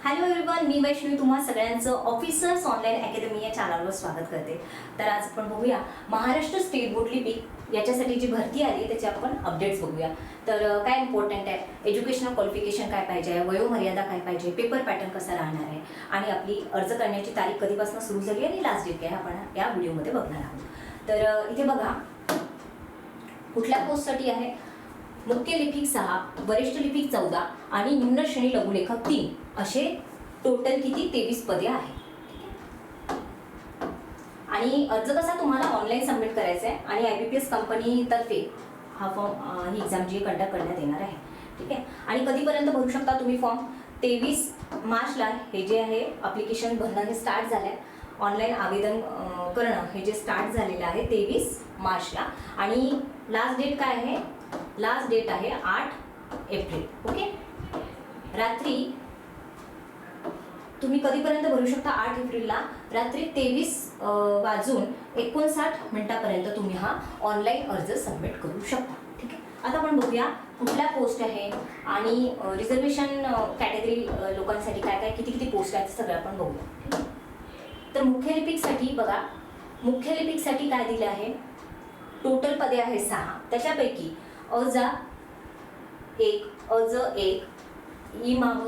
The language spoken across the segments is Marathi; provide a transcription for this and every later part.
हॅलो एव्हरीवन, मी वैष्णवी तुम्हा सगळ्यांचं ऑफिसर्स ऑनलाईन अकॅडमी या चॅनलवर स्वागत करते. तर आज आपण बघूया महाराष्ट्र स्टेट बोर्ड लिपिक याच्यासाठी जी भरती आली त्याचे आपण अपडेट्स बघूया. तर काय इम्पॉर्टंट आहे, एज्युकेशनल क्वालिफिकेशन काय पाहिजे, वयोमर्यादा काय पाहिजे, पेपर पॅटर्न कसा राहणार आहे आणि आपली अर्ज करण्याची तारीख कधीपासून सुरू झाली आणि लास्ट डेट काय आपण या व्हिडिओमध्ये बघणार आहोत. तर इथे बघा कुठल्या पोस्टसाठी आहे. मुख्य लिपिक 6, वरिष्ठ लिपिक 14 आणि निम्न श्रेणी लघुलेखक 3 असे टोटल किती 23 पदे आहेत. आणि अर्ज कसा तुम्हाला ऑनलाईन सबमिट करायचा आहे आणि IBPS कंपनीतर्फे हा फॉर्म ही एक्झाम जी कंडक्ट करण्यात येणार आहे. ठीक आहे. आणि कधीपर्यंत भरू शकता तुम्ही फॉर्म. 23 मार्चला हे जे आहे ॲप्लिकेशन भरणं हे स्टार्ट झालं आहे. ऑनलाईन आवेदन करणं हे जे स्टार्ट झालेलं आहे 23 मार्चला. आणि लास्ट डेट काय आहे, लास्ट डेट आहे 8 एप्रिल. ओके. रात्री तुम्ही कधीपर्यंत भरू शकता, 8 एप्रिलला रात्री 23:59 तुम्ही हा ऑनलाईन अर्ज सबमिट करू शकता. ठीक आहे. आता आपण बघूया कुठल्या पोस्ट आहे आणि रिझर्वेशन कॅटेगरी लोकांसाठी काय काय किती किती पोस्ट आहेत सगळं आपण बघूया. ठीक आहे. तर मुख्य लिपिकसाठी बघा, मुख्य लिपिकसाठी काय दिलं आहे, टोटल पदे आहे 6. त्याच्यापैकी अजा 1, अज 1, ई माव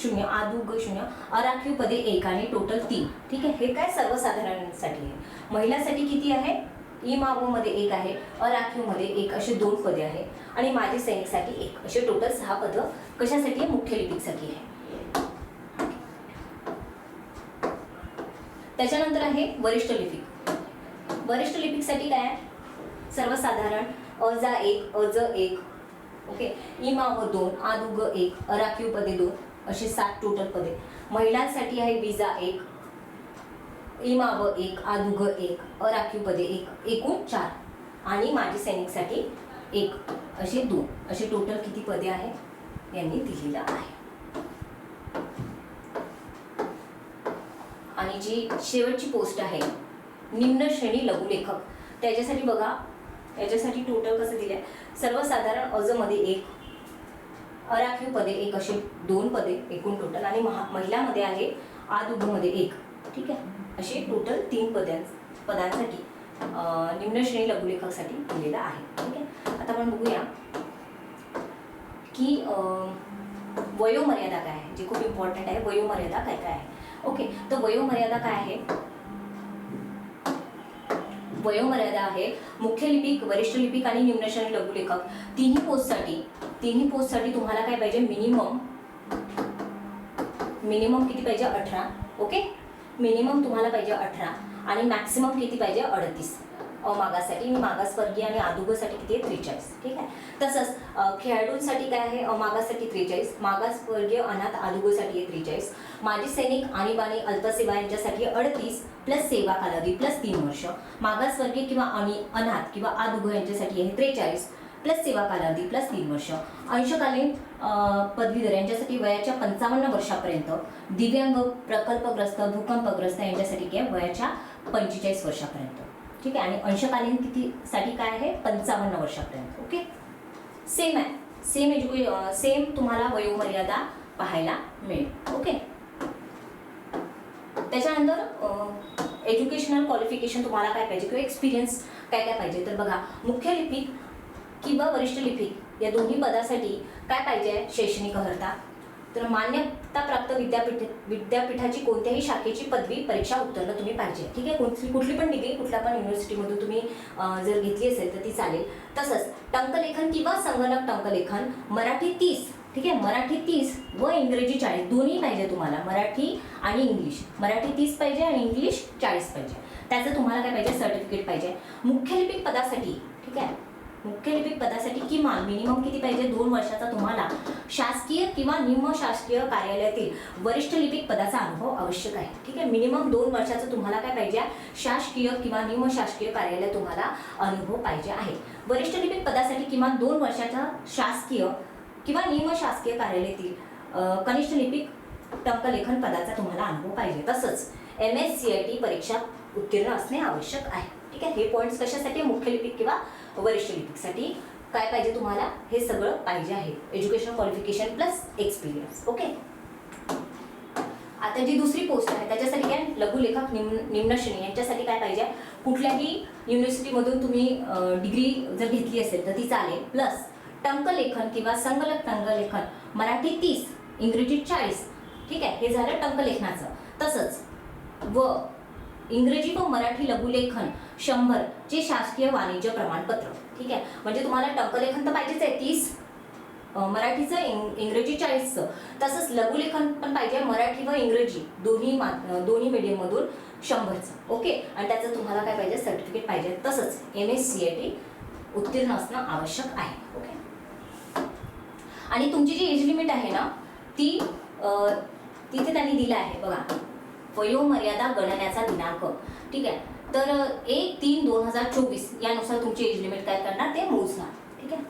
0, आदू ग 0, अराखीव पदे 1 आणि टोटल 3. ठीक आहे. हे काय सर्वसाधारणसाठी आहे. महिलांसाठी किती आहे, ई माव मध्ये 1 आहे, अराखीव मध्ये 1 असे 2 पदे आहे आणि माजी सैनिकसाठी 1 असे टोटल 6 पदं कशासाठी आहे, मुख्य लिपिकसाठी आहे. त्याच्यानंतर आहे वरिष्ठ लिपिक. वरिष्ठ लिपिकसाठी काय आहे, सर्वसाधारण अजा 1, अज 1, ओके, ई माव 2, आदू ग 1, अराखीव पदे 2 असे 7 टोटल पदे. महिलांसाठी आहे विजा 1, ई माव 1, आदू ग 1, अराखीव पदे 1, एकूण 4 आणि माजी सैनिकसाठी 1 असे 2 असे टोटल किती पदे आहे यांनी दिलेलं आहे. आणि जी शेवटची पोस्ट आहे निम्न श्रेणी लघुलेखक, त्याच्यासाठी बघा, याच्यासाठी टोटल कसं दिलं आहे, सर्वसाधारण अज मध्ये 1, अराखीव पदे 1 असे 2 पदे एकूण टोटल आणि महिलांमध्ये आहे आदुग मध्ये 1. ठीक आहे. असे टोटल 3 पदांसाठी निम्न श्रेणी लघुलेखकसाठी दिलेलं आहे. ठीक आहे. आता आपण बघूया की वयोमर्यादा काय आहे, जे खूप इम्पॉर्टंट आहे. वयोमर्यादा काय काय आहे. ओके. तर वयोमर्यादा काय आहे, वयोमर्यादा आहे मुख्य लिपिक, वरिष्ठ लिपिक आणि निम्न श्रेणी लघुलेखक तिन्ही पोस्टसाठी तुम्हाला काय पाहिजे, मिनिमम किती पाहिजे, 18. ओके. मिनिमम तुम्हाला पाहिजे 18 आणि मॅक्सिमम किती पाहिजे, 38 अमागासाठी. आणि मागासवर्गीय आणि आदुगसाठी किती आहे, 43. ठीक आहे. तसंच खेळाडूंसाठी काय आहे, अमागाससाठी 43, मागासवर्गीय अनाथ आदुगसाठी आहे 43, माजी सैनिक आणीबाणी अल्पसेवा यांच्यासाठी 38 प्लस सेवा कालावधी प्लस 3 वर्ष, मागासवर्गीय किंवा अनाथ किंवा आदुग यांच्यासाठी आहे 43 प्लस सेवा कालावधी प्लस 3 वर्ष, अंशकालीन पदवीधर यांच्यासाठी वयाच्या 55 वर्षापर्यंत, दिव्यांग, प्रकल्पग्रस्त, भूकंपग्रस्त यांच्यासाठी काय वयाच्या 45 वर्षापर्यंत. ठीक आहे. आणि अंशकालीन कितीसाठी काय आहे, 55 वर्षापर्यंत. ओके. सेम आहे, सेम तुम्हाला वयोमर्यादा पाहायला मिळेल. ओके. त्याच्यानंतर एज्युकेशनल क्वालिफिकेशन तुम्हाला काय पाहिजे किंवा एक्सपिरियन्स काय काय पाहिजे. तर बघा, मुख्य लिपिक किंवा वरिष्ठ लिपिक या दोन्ही पदासाठी काय पाहिजे, शैक्षणिक अर्हता. तर मान्यताप्राप्त विद्यापीठाची कोणत्याही शाखेची पदवी परीक्षा उत्तीर्ण तुम्ही पाहिजे. ठीक आहे. कुठली पण डिग्री कुठल्या पण युनिव्हर्सिटीमधून तुम्ही जर घेतली असेल तर ती चालेल. तसंच टंकलेखन किंवा संगणक टंकलेखन मराठी 30. ठीक आहे. मराठी 30 व इंग्रजी 40 दोन्ही पाहिजे तुम्हाला. मराठी आणि इंग्लिश, मराठी 30 पाहिजे आणि इंग्लिश 40 पाहिजे. त्याचं तुम्हाला काय पाहिजे, सर्टिफिकेट पाहिजे. मुख्य लिपिक पदासाठी, ठीक आहे, मुख्य लिपिक पदासाठी किमान मिनिमम किती पाहिजे, 2 वर्षाचा तुम्हाला शासकीय किंवा निम शासकीय कार्यालयातील वरिष्ठ लिपिक पदाचा अनुभव आवश्यक आहे. ठीक आहे. मिनिमम 2 वर्षाचा तुम्हाला काय पाहिजे, शासकीय किंवा निम शासकीय कार्यालय तुम्हाला अनुभव पाहिजे आहे. वरिष्ठ लिपिक पदासाठी किमान 2 वर्षाचा शासकीय किंवा निम शासकीय कार्यालयातील कनिष्ठ लिपिक टंकलेखन पदाचा तुम्हाला अनुभव पाहिजे. तसंच MSCIT परीक्षा उत्तीर्ण असणे आवश्यक आहे. ठीक आहे. हे पॉईंट्स कशासाठी, मुख्य लिपिक किंवा वरिष्ठ लिपिकसाठी काय पाहिजे तुम्हाला, हे सगळं पाहिजे आहे. Education qualification plus experience. Okay. आता जी दुसरी पोस्ट आहे त्याच्यासाठी काय लघुलेखक निम्न श्रेणी यांच्यासाठी काय पाहिजे, कुठल्याही युनिव्हर्सिटीमधून तुम्ही डिग्री जर घेतली असेल तर ती चालेल, प्लस टंकलेखन किंवा संगलक टंकलेखन मराठी 30, इंग्रजी 40. ठीक आहे, हे झालं टंकलेखनाचं. तसंच व इंग्रजी व मराठी लघुलेखन 100 चे शासकीय वाणिज्य प्रमाणपत्र. ठीक आहे, म्हणजे तुम्हाला टंकलेखन तर पाहिजेच आहे 30, मराठीचं इंग्रजी 40चं, तसंच लघुलेखन पण पाहिजे मराठी व इंग्रजी दोन्ही मीडियममधून 100चं. ओके, आणि त्याचं तुम्हाला काय पाहिजे, सर्टिफिकेट पाहिजे. तसंच MSCIT उत्तीर्ण असणं आवश्यक आहे. ओके, आणि तुमची जी एज लिमिट आहे ना ती तिथे त्यांनी दिलं आहे बघा, वयोमर्यादा गणण्याचा दिनांक. ठीक आहे, तर 1/3/2024 यानुसार तुमची एज लिमिट काय करणार ते मोजणार. ठीक आहे,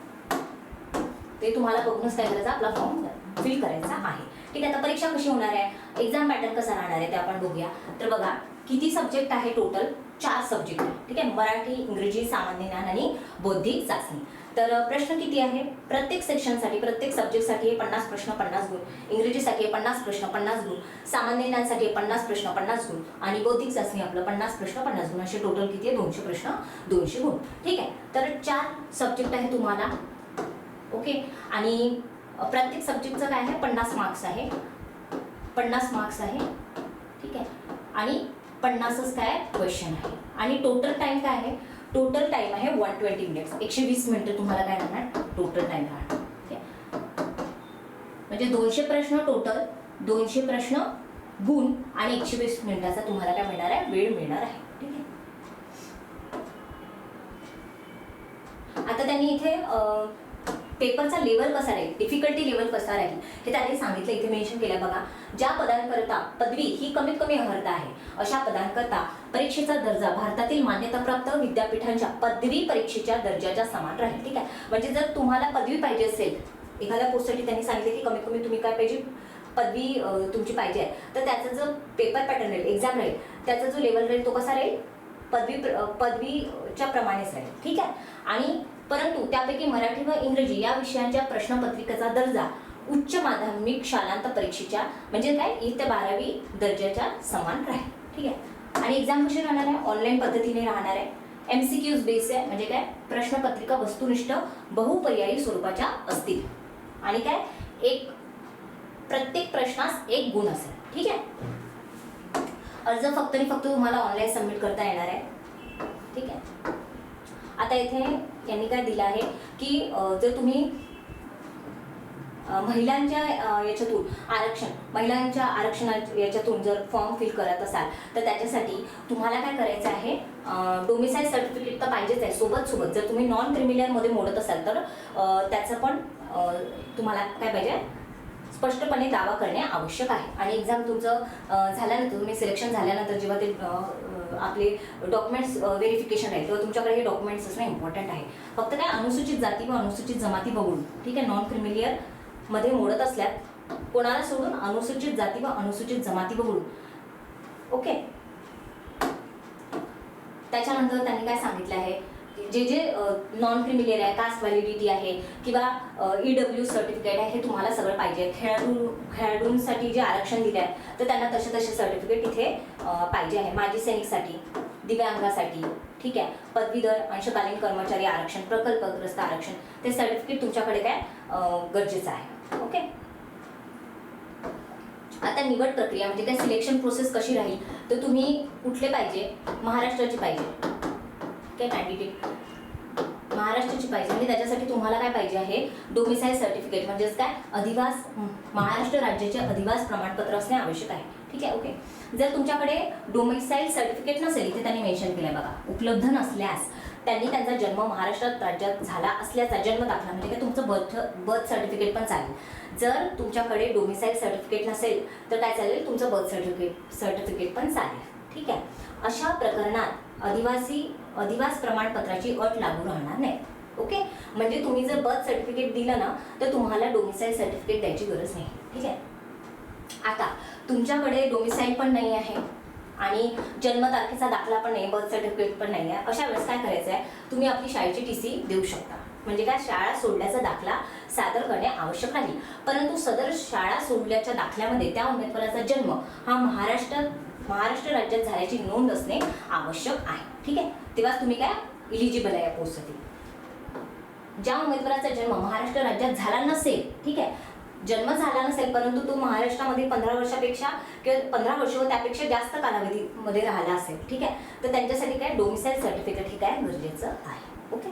ते तुम्हाला बघूनच काय करायचं, आपला फॉर्म फिल करायचा आहे. ठीक आहे, आता परीक्षा कशी होणार आहे, एक्झाम पॅटर्न कसा राहणार आहे ते आपण बघूया. तर बघा किती सब्जेक्ट आहे, टोटल 4 सब्जेक्ट आहे. ठीक आहे, मराठी, इंग्रजी, सामान्य ज्ञान आणि बौद्धिक चाचणी. तर प्रश्न किती आहे, प्रत्येक सेक्शनसाठी प्रत्येक सब्जेक्टसाठी 50 प्रश्न 50 गुण, इंग्रजीसाठी 50 प्रश्न 50 गुण, सामान्य ज्ञानसाठी 50 प्रश्न 50 गुण आणि बौद्धिक चाचणी आपलं 50 प्रश्न 50 गुण, असे टोटल किती आहे 200 प्रश्न 200 गुण. ठीक आहे, तर 4 सब्जेक्ट आहे तुम्हाला. ओके, आणि प्रत्येक सब्जेक्टचं काय आहे 50 मार्क्स आहे, 50 मार्क्स आहे. ठीक आहे, आणि 50च काय क्वेश्चन आहे, आणि टोटल टाइम काय आहे, टोटल टाइम आहे 120 मिनिट्स, 120 मिनिटं तुम्हाला काय राहणार टोटल टाइम राहणार. ठीक आहे, म्हणजे 200 प्रश्न टोटल, 200 प्रश्न गुण आणि 120 मिनिटाचा तुम्हाला काय मिळणार आहे, वेळ मिळणार आहे. ठीक आहे, आता त्यांनी इथे पेपरचा लेवल कसा राहील, डिफिकल्टी लेवल कसा राहील हे त्यांनी सांगितलं, इथे मेन्शन केलं बघा. ज्या पदांकरता पदवी ही कमीत कमी अर्हता आहे अशा पदांकरता परीक्षेचा दर्जा भारतातील मान्यताप्राप्त विद्यापीठांच्या पदवी परीक्षेच्या दर्जाच्या समान राहील. ठीक आहे, म्हणजे जर तुम्हाला पदवी पाहिजे असेल एखाद्या पोस्टसाठी, त्यांनी सांगितले की कमीत कमी तुम्ही काय पाहिजे, पदवी तुमची पाहिजे आहे, तर त्याचा जो पेपर पॅटर्न राहील, एक्झाम राहील, त्याचा जो लेवल राहील तो कसा राहील, पदवीच्या प्रमाणेच राहील. ठीक आहे, आणि परंतु त्यापैकी मराठी व इंग्रजी या विषयांच्या प्रश्नपत्रिकेचा दर्जा उच्च माध्यमिक शालांत परीक्षेच्या म्हणजे काय 1 ते 12वी दर्जाच्या समान राहील. ठीक आहे, आणि एक्झाम कशी राहणार आहे, ऑनलाईन पद्धतीने राहणार आहे. MCQs बेस आहे, म्हणजे काय प्रश्नपत्रिका वस्तुनिष्ठ बहुपर्यायी स्वरूपाच्या असतील, आणि काय प्रत्येक प्रश्नास 1 गुण असेल. ठीक आहे, अर्ज फक्त आणि फक्त तुम्हाला ऑनलाईन सबमिट करता येणार आहे. ठीक आहे, आता इथे यांनी काय दिलं आहे की जर तुम्ही महिलांच्या याच्यातून महिलांच्या आरक्षणा याच्यातून जर फॉर्म फिल करत असाल तर त्याच्यासाठी तुम्हाला काय करायचं आहे, डोमिसाईल सर्टिफिकेट तर पाहिजेच आहे सोबत. जर तुम्ही नॉन क्रिमिलियरमध्ये मोडत असाल तर त्याचं पण तुम्हाला काय पाहिजे, स्पष्टपणे दावा करणे आवश्यक आहे. आणि एक्झाम तुमचं झाल्यानंतर, तुम्ही सिलेक्शन झाल्यानंतर जेव्हा ते आपले डॉक्युमेंट्स व्हेरिफिकेशन आहे तेव्हा तुमच्याकडे हे डॉक्युमेंट्स असणं इम्पॉर्टंट आहे. फक्त काय अनुसूचित जाती व अनुसूचित जमाती बघून. ठीक आहे, नॉन क्रिमिलियर मध्ये मोडत असल्यात कोणाला सोडून अनुसूचित जाती व अनुसूचित जमाती बघून. ओके, त्याच्यानंतर त्यांनी काय सांगितलं आहे, जे नॉन क्रिमिलियर आहे, कास्ट व्हॅलिडिटी आहे किंवा EW सर्टिफिकेट आहे, हे तुम्हाला सगळं पाहिजे. खेळाडूंसाठी जे आरक्षण दिले आहे तर त्यांना तसे सर्टिफिकेट इथे पाहिजे आहे. माजी सैनिकसाठी, दिव्यांगासाठी, ठीक आहे, पदवीधर, अंशकालीन कर्मचारी आरक्षण, प्रकल्पग्रस्त आरक्षण, ते सर्टिफिकेट तुमच्याकडे काय गरजेचं आहे. ओके, आता निवड प्रक्रिया म्हणजे काय सिलेक्शन प्रोसेस कशी राहील, तर तुम्ही कुठले पाहिजे, महाराष्ट्राची पाहिजे काय कॅन्डिडेट, महाराष्ट्राची पाहिजे, म्हणजे त्याच्यासाठी तुम्हाला काय पाहिजे आहे, डोमिसाईल सर्टिफिकेट म्हणजेच काय महाराष्ट्र राज्याचे अधिवास प्रमाणपत्र असणे आवश्यक आहे. ठीक आहे, ओके. जर तुमच्याकडे डोमिसाईल सर्टिफिकेट नसेल, इथे त्यांनी मेन्शन केलंय बघा, उपलब्ध नसल्यास त्यांनी त्यांचा जन्म महाराष्ट्रात राज्यात झाला असल्याचा जन्म दाखला म्हणजे काय तुमचं बर्थ सर्टिफिकेट पण चालेल. जर तुमच्याकडे डोमिसाईल सर्टिफिकेट नसेल तर काय चालेल, तुमचं बर्थ सर्टिफिकेट पण चालेल. ठीक आहे, अशा प्रकरणात अधिवास प्रमाणपत्राची अट लागू राहणार नाही. ओके, म्हणजे तुम्ही जर बर्थ सर्टिफिकेट दिलं ना तर तुम्हाला डोमिसाईल सर्टिफिकेट द्यायची गरज नाही. ठीक आहे, आता तुमच्याकडे डोमिसाईल पण नाही आहे आणि जन्मतारखेचा दाखला पण नाही, बर्थ सर्टिफिकेट पण नाही आहे, अशा वेळेस काय करायचं आहे, तुम्ही आपली शाळेची TC देऊ शकता. म्हणजे काय, शाळा सोडल्याचा दाखला सादर करणे आवश्यक नाही. परंतु सदर शाळा सोडल्याच्या दाखल्यामध्ये त्या उमेदवाराचा जन्म हा महाराष्ट्र राज्यात झाल्याची नोंद असणे आवश्यक आहे. ठीक आहे, तेव्हा तुम्ही काय इलिजिबल आहे या पोस्टसाठी. ज्या उमेदवाराचा जन्म महाराष्ट्र राज्यात झाला नसेल, ठीक आहे, जन्म झाला नसेल परंतु तो महाराष्ट्रामध्ये 15 वर्षापेक्षा किंवा 15 वर्ष व त्यापेक्षा जास्त कालावधीमध्ये राहिला असेल, ठीक आहे, तर त्यांच्यासाठी काय डोमिसाईल सर्टिफिकेट हे काय गरजेचं आहे. ओके,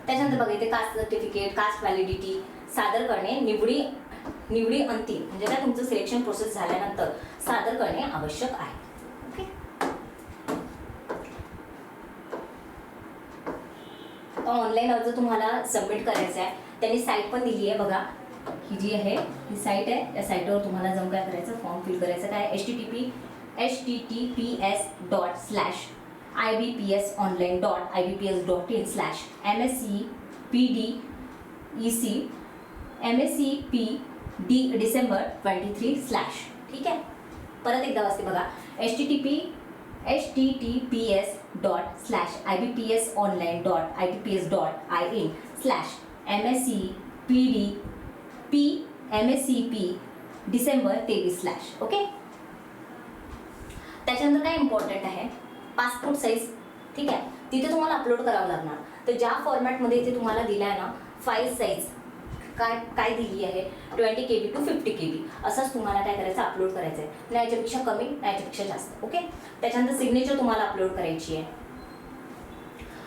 त्याच्यानंतर बघा इथे कास्ट सर्टिफिकेट, कास्ट व्हॅलिडिटी सादर करणे निवडी अंतिम म्हणजे काय तुमचं सिलेक्शन प्रोसेस झाल्यानंतर सादर करणे आवश्यक आहे. ओके, ऑनलाईन अर्ज तुम्हाला सबमिट करायचा आहे. त्यांनी साईट पण दिली आहे बघा, ही जी आहे ही साईट आहे. त्या साईटवर तुम्हाला जाऊन काय करायचं, फॉर्म फिल करायचं. काय https://ibpsonline.ibps.in/mscpdec December 23/. ठीक आहे, परत एकदा वाचते बघा, https://ibps.in/ibps.in/mscpdecember 23/. ओके, त्याच्यानंतर काय इम्पॉर्टंट आहे, पासपोर्ट साईज. ठीक आहे, तिथे तुम्हाला अपलोड करावं लागणार. तर ज्या फॉर्मॅटमध्ये इथे तुम्हाला दिला आहे ना, फाईल साईज काय दिली आहे 20 KB to 50 KB असंच तुम्हाला काय करायचं, अपलोड करायचं आहे. नाही याच्यापेक्षा कमी, नाही याच्यापेक्षा जास्त. ओके, त्याच्यानंतर सिग्नेचर तुम्हाला अपलोड करायची आहे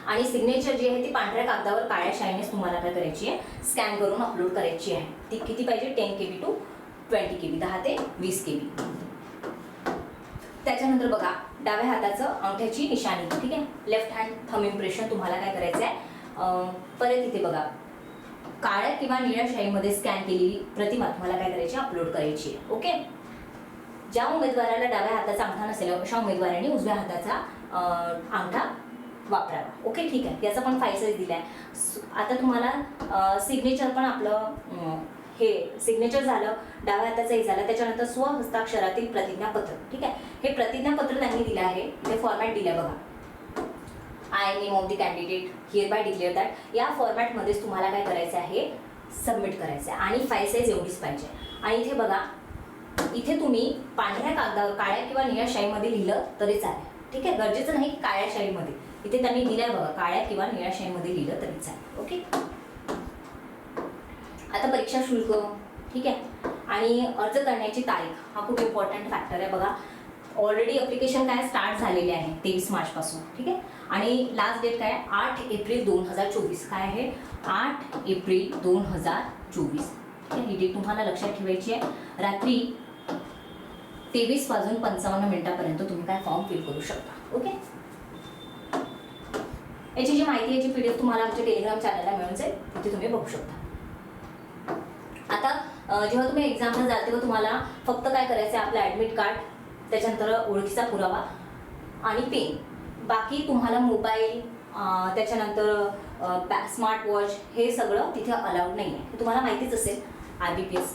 आणि सिग्नेचर जी आहे ती पांढऱ्या कागदावर काळ्या शाईनेच तुम्हाला काय करायची आहे, स्कॅन करून अपलोड करायची आहे. ती किती पाहिजे, 10 KB to 20 KB, 10 ते 20 KB. त्याच्यानंतर बघा डाव्या हाताचं अंगठ्याची निशाणी. ठीक आहे, लेफ्ट हँड थंब इम्प्रेशन तुम्हाला काय करायचं आहे. परत इथे बघा काळ्या किंवा निळ्या शाईमध्ये स्कॅन केलेली प्रतिमा तुम्हाला काय करायची, अपलोड करायची आहे. ओके, ज्या उमेदवाराला डाव्या हाताचा अंगठा नसेल अशा उमेदवारांनी उजव्या हाताचा अंगठा वापरावा. ओके, ठीक आहे, याचा पण फाईल साईज दिला आहे. आता तुम्हाला सिग्नेचर पण आपलं हे सिग्नेचर झालं, डाव्या हाताचंही झालं. त्याच्यानंतर स्वहस्ताक्षरातील प्रतिज्ञापत्र. ठीक आहे, हे प्रतिज्ञापत्र त्यांनी दिलं आहे. इथे फॉर्मॅट दिला बघा, I name of the candidate hereby declare that. या फॉर्मॅटमध्येच तुम्हाला काय करायचं आहे, सबमिट करायचं आहे आणि फाईल साईज एवढीच पाहिजे. आणि इथे बघा, इथे तुम्ही पांढऱ्या कागदावर काळ्या किंवा निळ्या शाईमध्ये लिहिलं तरी चालेल. ठीक आहे, गरजेचं नाही काळ्या शाईमध्ये. इथे त्यांनी दिलंय बघा, काळ्या किंवा निळ्या शाईमध्ये लिहिलं तरी चालेल. ओके, आता परीक्षा शुल्क. ठीक आहे, आणि अर्ज करण्याची तारीख हा खूप इम्पॉर्टंट फॅक्टर आहे बघा. ऑलरेडी ॲप्लिकेशन काय स्टार्ट झालेले आहे 23 मार्चपासून. ठीक आहे, आणि लास्ट डेट काय 8 एप्रिल 2024. काय आहे 8 एप्रिल 2024. ठीक आहे, ही डेट तुम्हाला लक्षात ठेवायची आहे. रात्री 23:55 तुम्ही काय फॉर्म फिल करू शकता. ओके, याची जी माहिती याची PDF तुम्हाला आमच्या टेलिग्राम चॅनलला मिळून जाईल, तिथे तुम्ही बघू शकता. आता जेव्हा तुम्ही एक्झामला जाल तेव्हा तुम्हाला फक्त काय करायचं आहे, आपलं ॲडमिट कार्ड, त्याच्यानंतर ओळखीचा पुरावा आणि पेन. बाकी तुम्हाला मोबाईल, त्याच्यानंतर स्मार्ट वॉच हे सगळं तिथे अलाउड नाही आहे. तुम्हाला माहितीच असेल, IBPS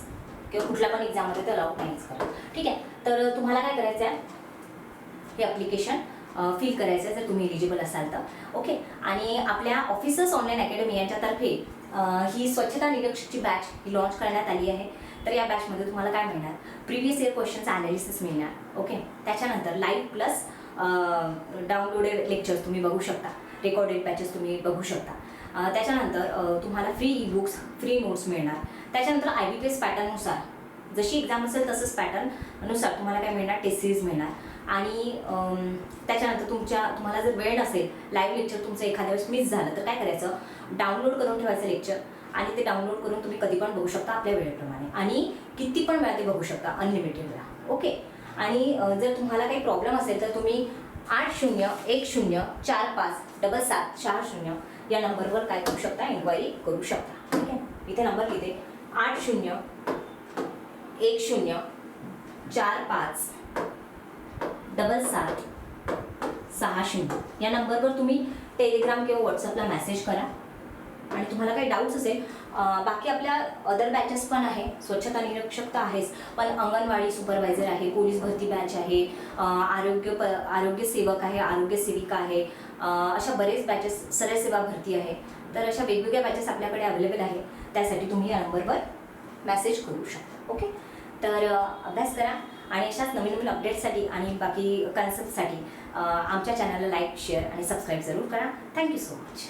किंवा कुठल्या पण एक्झाममध्ये ते अलाउड नाहीच करत. ठीक आहे, तर तुम्हाला काय करायचं आहे, हे ॲप्लिकेशन फिल करायचं आहे जर तुम्ही एलिजिबल असाल तर. ओके, आणि आपल्या ऑफिसर्स ऑनलाईन अकॅडमी यांच्यातर्फे ही स्वच्छता निरीक्षकची बॅच ही लॉन्च करण्यात आली आहे. तर या बॅचमध्ये तुम्हाला काय मिळणार, प्रिव्हियस इयर क्वेश्चन्स ॲनालिसिस मिळणार. ओके, त्याच्यानंतर लाईव्ह प्लस डाउनलोडेड लेक्चर्स तुम्ही बघू शकता, रेकॉर्डेड बॅचेस तुम्ही बघू शकता. त्याच्यानंतर तुम्हाला फ्री ई-बुक्स, फ्री नोट्स मिळणार. त्याच्यानंतर IBPS पॅटर्ननुसार जशी एक्झाम असेल तसंच पॅटर्ननुसार तुम्हाला काय मिळणार, टेस्ट सिरीज मिळणार. आणि त्याच्यानंतर तुम्हाला जर वेळ नसेल, लाईव्ह लेक्चर तुमचं एखाद्या वेळेस मिस झालं तर काय करायचं, डाउनलोड करून ठेवायचं लेक्चर आणि ते डाउनलोड करून तुम्ही कधी पण बघू शकता आपल्या वेळेप्रमाणे आणि किती पण वेळा ते बघू शकता, अनलिमिटेड वेळा. ओके, आणि जर तुम्हाला काही प्रॉब्लेम असेल तर तुम्ही 8010457760 या नंबरवर काय करू शकता, इन्क्वायरी करू शकता. ठीक आहे, इथे नंबर लिहिते 8010457760 या नंबरवर तुम्ही टेलिग्राम किंवा व्हॉट्सअपला मेसेज करा. आणि तुम्हाला काही डाऊट्स असेल, बाकी आपल्या अदर बॅचेस पण आहे, स्वच्छता निरीक्षक तर आहेच, पण अंगणवाडी सुपरवायझर आहे, पोलीस भरती बॅच आहे, आरोग्य सेवक आहे, आरोग्य सेविका आहे, अशा बरेच बॅचेस, सरळ सेवा भरती आहे, तर अशा वेगवेगळ्या बॅचेस आपल्याकडे अवेलेबल आहे. त्यासाठी तुम्ही या नंबरवर मेसेज करू शकता. ओके, तर अभ्यास करा आणि अशाच नवीन नवीन अपडेट्ससाठी आणि बाकी कन्सेप्टसाठी आमच्या चॅनलला लाईक, शेअर आणि सबस्क्राईब जरूर करा. Thank you so much.